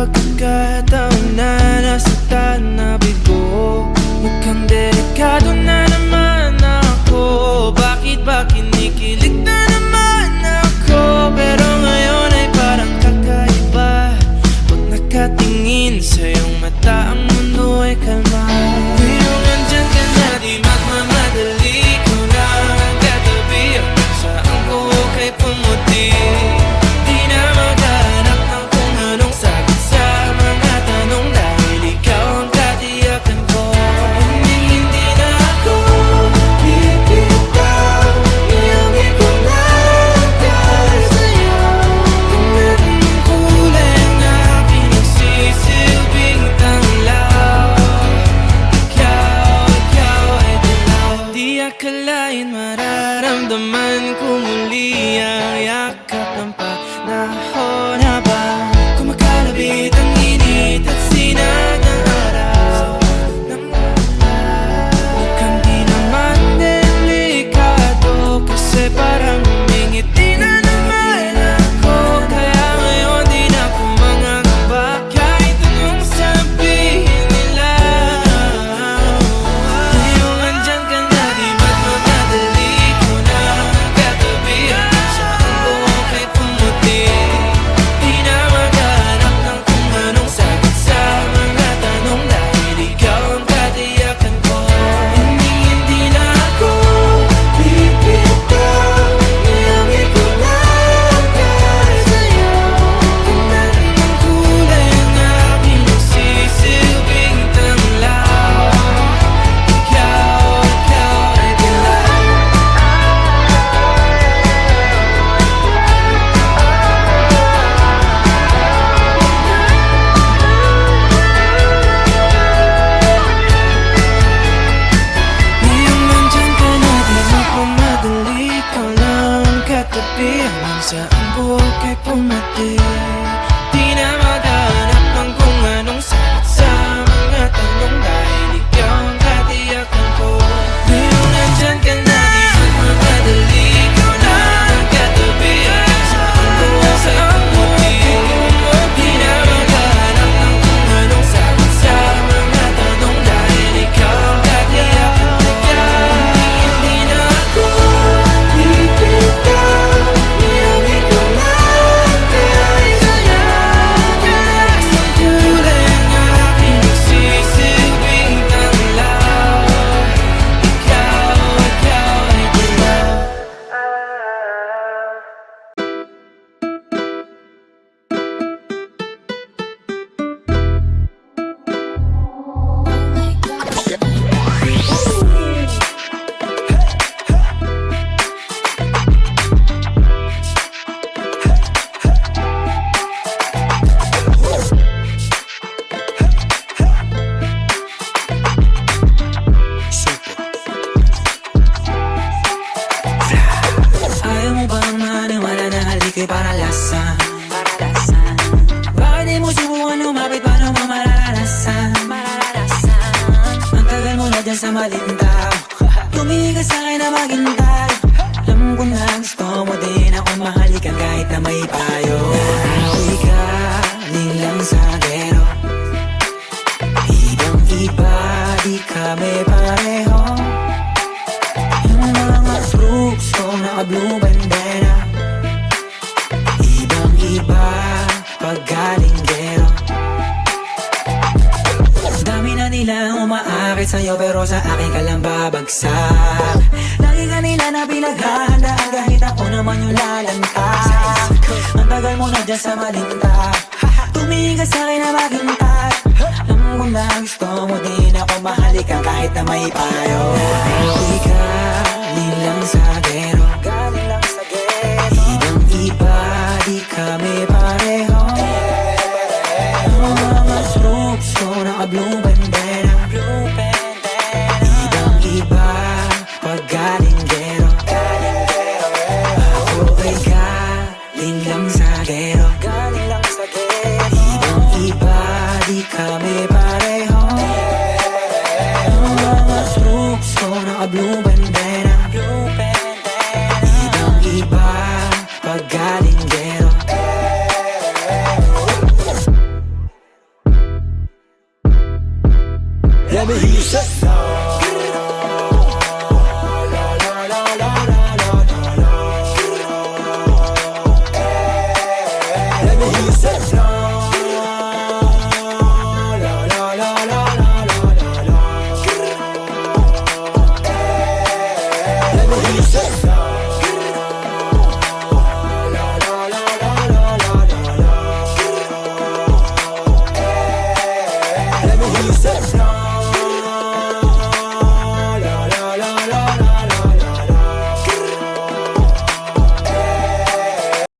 pagkakataon na nasaktan na bigo. Mukhang delikado na naman ako. Bakit ba kinikilig na naman ako? Pero ngayon ay parang kakaiba. Pag nakatingin sa iyong mata, ang mundo ay kalma. Pero nandyan ka na, di magmamadali ko na ang katabi. Saan ko kay pumuti? Di na maghanap ng kung anong sagot sa mga tanong, dahil ikaw ang katiyakan ko. Hindi na ako bibitaw. Iyong ikulang dahil sa'yo. Tingnan ang kulay ng aking nagsisilbing tanglaw. Ikaw ay dilaw. Di akalain mararamdaman ko muli ang yakap ng panahon habang kumakalabit ang init at sinag ng araw. Mukhang di naman delikado, kasi parang humingiti na naman ako. Kaya ngayon di na ako mangangamba kahit anong sabihin nila. Ngayon andyan ka na, di magmamadali ko na katabi. Saan ko kay pumuti? Di na maghanap ng kung anong sagot sa mga tanong, dahil ikaw ang katiyakan ko. Hindi na ako bibitaw. Iyong ikulang dahil sa'yo. Tingnan ang kulay ng aking nagsisilbing tanglaw. Ikaw ay dilaw. Ngayong nandyan ka na, di magmamadali ko lang katabi. Hanggang saan buhok ay pumati. Di na maghanap ng kung anong sagot sa mga tanong, dahil ikaw ang katiyakan ko. Ngayong nandyan ka na, di magmamadali ko lang katabi. Hanggang saan buhok ay pumati. Di na maghanap ng kung anong sagot sa mga tanong, dahil ikaw ang katiyakan ko. Hindi na ako bibitaw. Iyong ikulang dahil sa'yo. Ang kulay ng aking nagsisilbing tanglaw. Ikaw ay dilaw. Ayaw mo bang maniwala na haliko'y paralasan? Bakit di mo subukan lumapit, paano mo mararanasan? Ang tagal mo na dyan sa malindaw. Tumingin ka sa'kin na maghintay. Alam ko na gusto mo din ako mahalikan kahit na may payo. Naawi ka, nilang sa gero. Ibang iba, di kami pareho. Yung mga fruits ko naka-blue bandera. Ibang iba, paggalinggero. Dami na nilang umaakit sa'yo, pero sa akin ka lang babagsak. Lagi ka nila na pinaghahandaan, kahit ako naman yung lalantad. Ang tagal mo na dyan sa malinta. Tumingin ka sa'kin na maghintay. Alam ko na gusto mo din ako mahalikan kahit na may payo. Naawi ka, nilang sa gero. Ibang iba, di kami pareho. Yung mga troops ko naka-blue bandera. Ibang iba, paggalinggero. Ako ay galing lang sa gero. Ibang iba, di kami pareho. Yung mga troops ko naka-blue bandera. Ibang iba, paggalinggero. let me hear you say no.